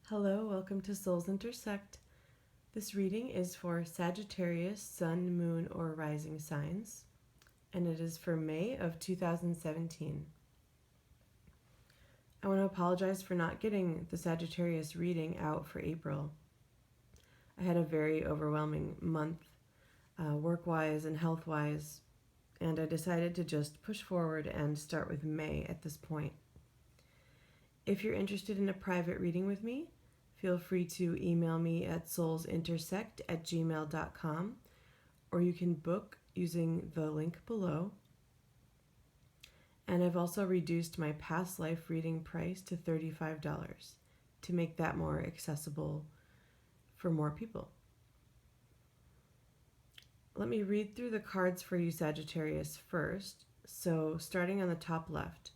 Hello, welcome to Souls Intersect. This reading is for Sagittarius, Sun, Moon, or Rising signs, and it is for May of 2017. I want to apologize for not getting the Sagittarius reading out for April. I had a very overwhelming month, work-wise and health-wise, and I decided to just push forward and start with May at this point. If you're interested in a private reading with me, feel free to email me at soulsintersect@gmail.com, or you can book using the link below. And I've also reduced my past life reading price to $35 to make that more accessible for more people. Let me read through the cards for you, Sagittarius, first. So starting on the top left,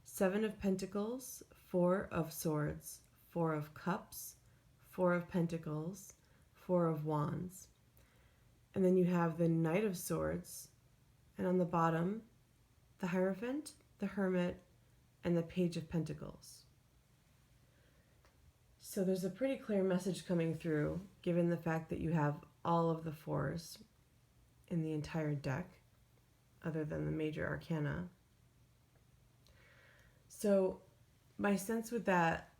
7 of Pentacles, 4 of Swords, 4 of Cups, 4 of Pentacles, 4 of Wands. And then you have the Knight of Swords, and on the bottom, the Hierophant, the Hermit, and the Page of Pentacles. So there's a pretty clear message coming through, given the fact that you have all of the 4s in the entire deck, other than the major arcana. So my sense with that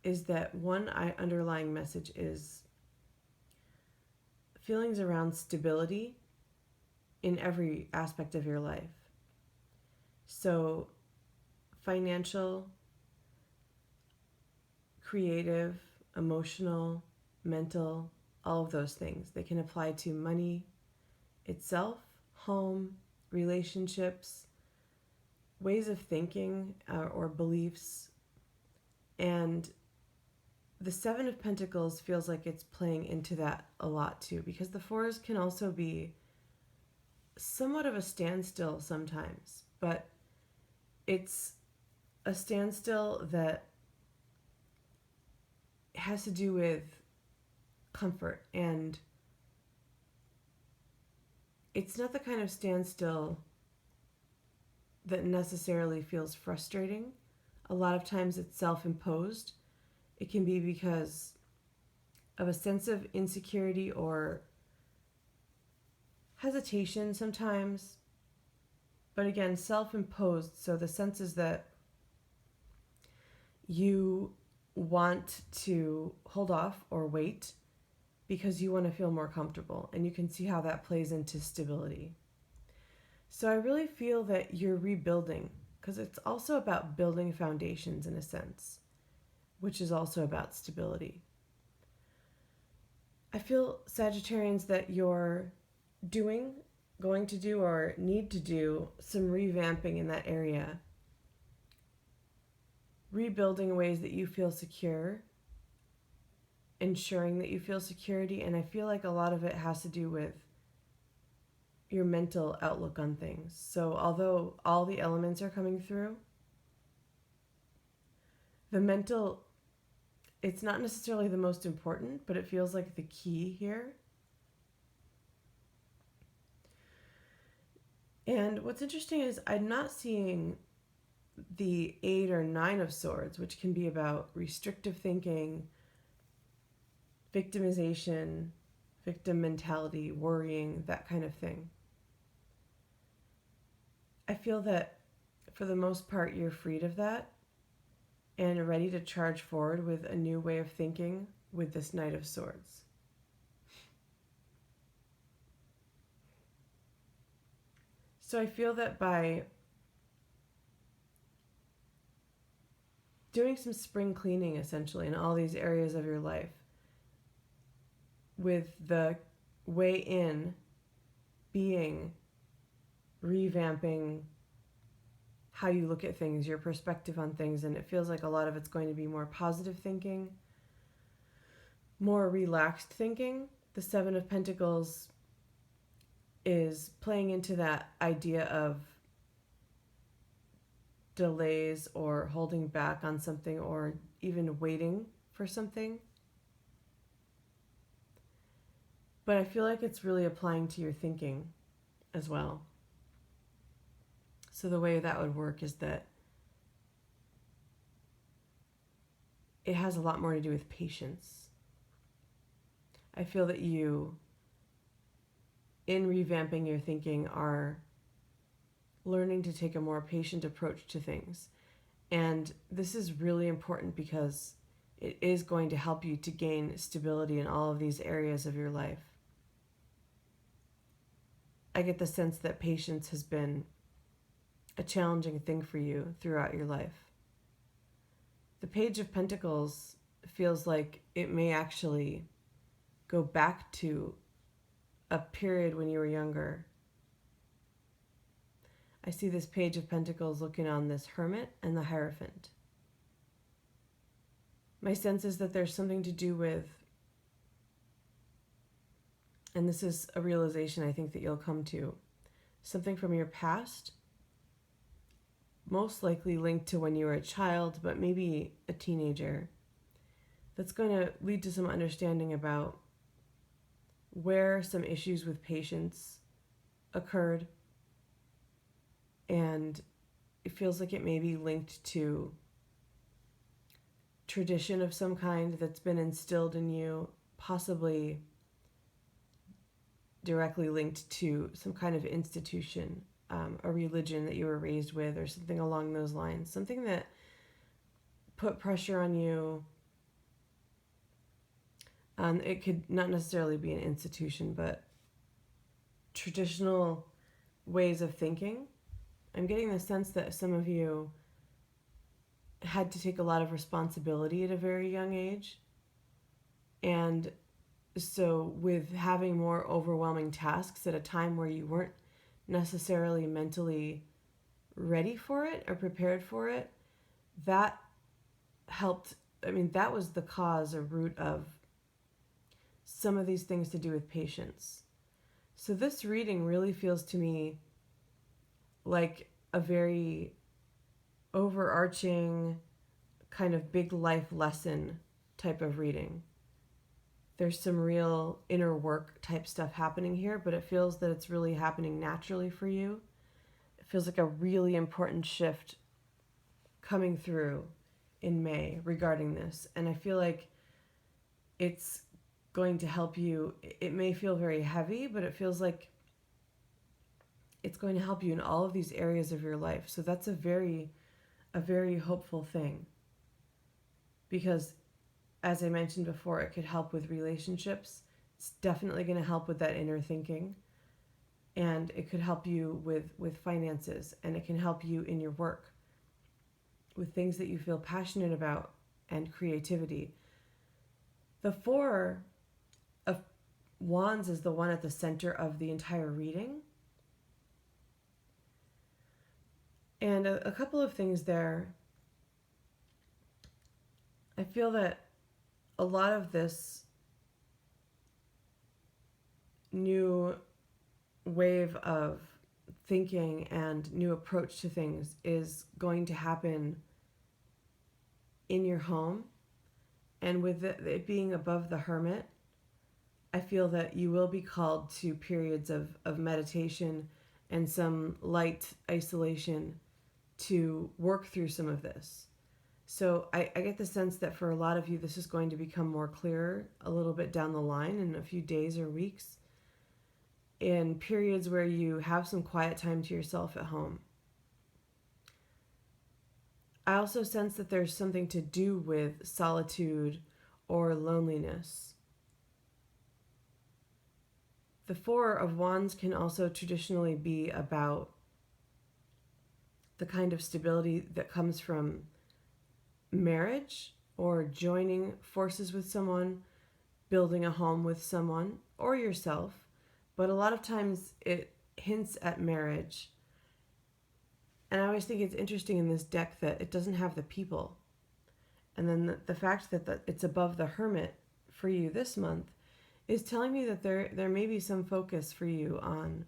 is that one underlying message is feelings around stability in every aspect of your life. So financial, creative, emotional, mental, all of those things. They can apply to money itself, home, relationships, ways of thinking or beliefs. And the 7 of Pentacles feels like it's playing into that a lot too, because the 4s can also be somewhat of a standstill sometimes, but it's a standstill that has to do with comfort, and it's not the kind of standstill that necessarily feels frustrating. A lot of times it's self-imposed. It can be because of a sense of insecurity or hesitation sometimes, but again, self-imposed. So the sense is that you want to hold off or wait because you want to feel more comfortable, and you can see how that plays into stability. So I really feel that you're rebuilding, because it's also about building foundations in a sense, which is also about stability. I feel, Sagittarians, that you're going to do, or need to do some revamping in that area. Rebuilding ways that you feel secure, ensuring that you feel security, and I feel like a lot of it has to do with your mental outlook on things. So although all the elements are coming through, the mental, it's not necessarily the most important, but it feels like the key here. And what's interesting is I'm not seeing the 8 or 9 of Swords, which can be about restrictive thinking, victimization, victim mentality, worrying, that kind of thing. I feel that for the most part you're freed of that and ready to charge forward with a new way of thinking with this Knight of Swords. So I feel that by doing some spring cleaning essentially in all these areas of your life, with the way in being revamping how you look at things, your perspective on things, and it feels like a lot of it's going to be more positive thinking, more relaxed thinking. The 7 of Pentacles is playing into that idea of delays or holding back on something or even waiting for something. But I feel like it's really applying to your thinking as well. So the way that would work is that it has a lot more to do with patience. I feel that you, in revamping your thinking, are learning to take a more patient approach to things. And this is really important because it is going to help you to gain stability in all of these areas of your life. I get the sense that patience has been a challenging thing for you throughout your life. The Page of Pentacles feels like it may actually go back to a period when you were younger. I see this Page of Pentacles looking on this Hermit and the Hierophant. My sense is that there's something to do with, and this is a realization I think that you'll come to, something from your past, most likely linked to when you were a child, but maybe a teenager, that's going to lead to some understanding about where some issues with patience occurred. And it feels like it may be linked to tradition of some kind that's been instilled in you, possibly directly linked to some kind of institution, a religion that you were raised with, or something along those lines. Something that put pressure on you. It could not necessarily be an institution, but traditional ways of thinking. I'm getting the sense that some of you had to take a lot of responsibility at a very young age. And so with having more overwhelming tasks at a time where you weren't necessarily mentally ready for it or prepared for it, that helped. I mean, that was the cause or root of some of these things to do with patience. So this reading really feels to me like a very overarching kind of big life lesson type of reading. There's some real inner work type stuff happening here, but it feels that it's really happening naturally for you. It feels like a really important shift coming through in May regarding this. And I feel like it's going to help you. It may feel very heavy, but it feels like it's going to help you in all of these areas of your life. So that's a very hopeful thing. Because as I mentioned before, it could help with relationships. It's definitely going to help with that inner thinking. And it could help you with finances. And it can help you in your work with things that you feel passionate about and creativity. The Four of Wands is the one at the center of the entire reading. And a couple of things there. I feel that a lot of this new wave of thinking and new approach to things is going to happen in your home. And with it being above the Hermit, I feel that you will be called to periods of meditation and some light isolation to work through some of this. So I get the sense that for a lot of you, this is going to become more clear a little bit down the line in a few days or weeks, in periods where you have some quiet time to yourself at home. I also sense that there's something to do with solitude or loneliness. The Four of Wands can also traditionally be about the kind of stability that comes from marriage or joining forces with someone, building a home with someone or yourself. But a lot of times it hints at marriage. And I always think it's interesting in this deck that it doesn't have the people. And then the fact that it's above the Hermit for you this month is telling me that there may be some focus for you on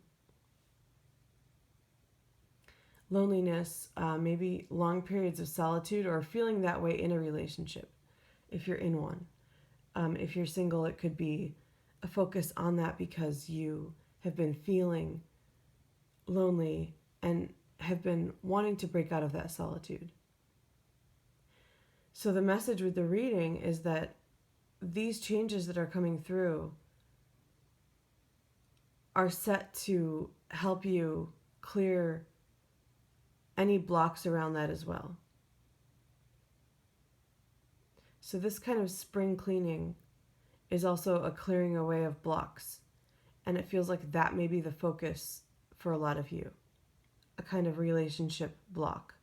loneliness, maybe long periods of solitude, or feeling that way in a relationship if you're in one. If you're single, it could be a focus on that because you have been feeling lonely and have been wanting to break out of that solitude. So the message with the reading is that these changes that are coming through are set to help you clear any blocks around that as well. So this kind of spring cleaning is also a clearing away of blocks. And it feels like that may be the focus for a lot of you, a kind of relationship block.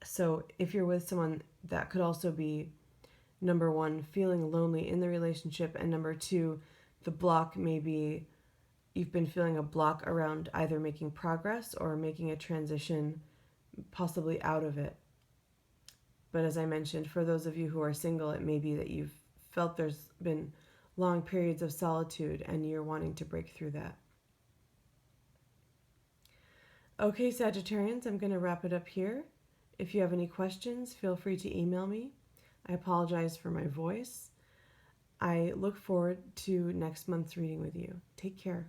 So if you're with someone, that could also be, number one, feeling lonely in the relationship, and number two, the block may be you've been feeling a block around either making progress or making a transition, possibly out of it. But as I mentioned, for those of you who are single, it may be that you've felt there's been long periods of solitude and you're wanting to break through that. Okay, Sagittarians, I'm going to wrap it up here. If you have any questions, feel free to email me. I apologize for my voice. I look forward to next month's reading with you. Take care.